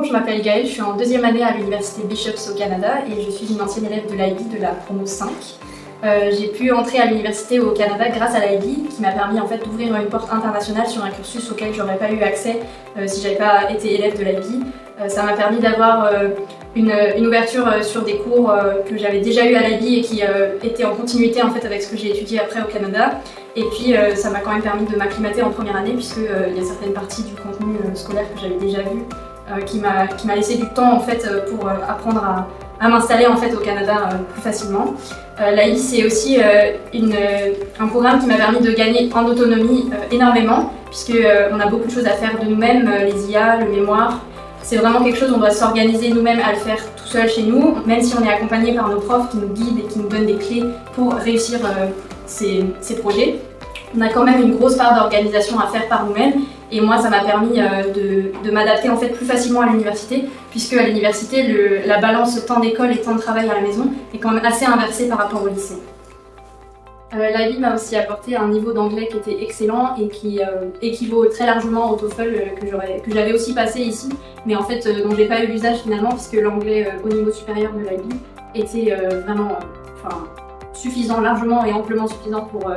Bonjour, je m'appelle Gaëlle, je suis en deuxième année à l'université Bishops au Canada et je suis une ancienne élève de l'IB de la promo 5. J'ai pu entrer à l'université au Canada grâce à l'IB qui m'a permis en fait d'ouvrir une porte internationale sur un cursus auquel j'aurais pas eu accès si j'avais pas été élève de l'IB. Ça m'a permis d'avoir une ouverture sur des cours que j'avais déjà eu à l'IB et qui étaient en continuité en fait avec ce que j'ai étudié après au Canada. Et puis ça m'a quand même permis de m'acclimater en première année puisque il y a certaines parties du contenu scolaire que j'avais déjà vu qui m'a laissé du temps en fait pour apprendre à m'installer en fait au Canada plus facilement. L'AI c'est aussi un programme qui m'a permis de gagner en autonomie énormément puisque on a beaucoup de choses à faire de nous-mêmes, les IA, le mémoire. C'est vraiment quelque chose, on doit s'organiser nous-mêmes à le faire tout seul chez nous, même si on est accompagné par nos profs qui nous guident et qui nous donnent des clés pour réussir ces projets. On a quand même une grosse part d'organisation à faire par nous-mêmes et moi ça m'a permis de m'adapter en fait plus facilement à l'université puisque à l'université la balance temps d'école et temps de travail à la maison est quand même assez inversée par rapport au lycée. L'IB m'a aussi apporté un niveau d'anglais qui était excellent et qui équivaut très largement au TOEFL que j'avais aussi passé ici, mais en fait dont j'ai pas eu l'usage finalement puisque l'anglais au niveau supérieur de l'IB était vraiment suffisant, largement et amplement suffisant pour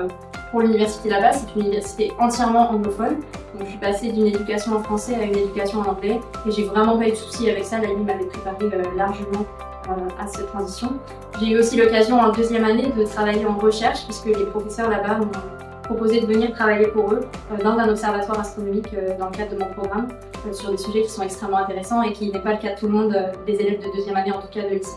l'université là-bas. C'est une université entièrement anglophone, donc je suis passée d'une éducation en français à une éducation en anglais et j'ai vraiment pas eu de soucis avec ça. L'IB m'avait préparé largement à cette transition. J'ai eu aussi l'occasion en deuxième année de travailler en recherche puisque les professeurs là-bas m'ont proposé de venir travailler pour eux dans un observatoire astronomique dans le cadre de mon programme sur des sujets qui sont extrêmement intéressants et qui n'est pas le cas de tout le monde, des élèves de deuxième année en tout cas de lycée.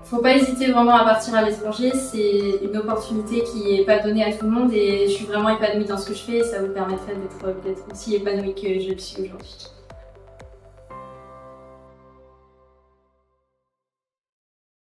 Faut pas hésiter vraiment à partir à l'étranger, c'est une opportunité qui n'est pas donnée à tout le monde et je suis vraiment épanouie dans ce que je fais et ça vous permettrait d'être peut-être aussi épanouie que je le suis aujourd'hui.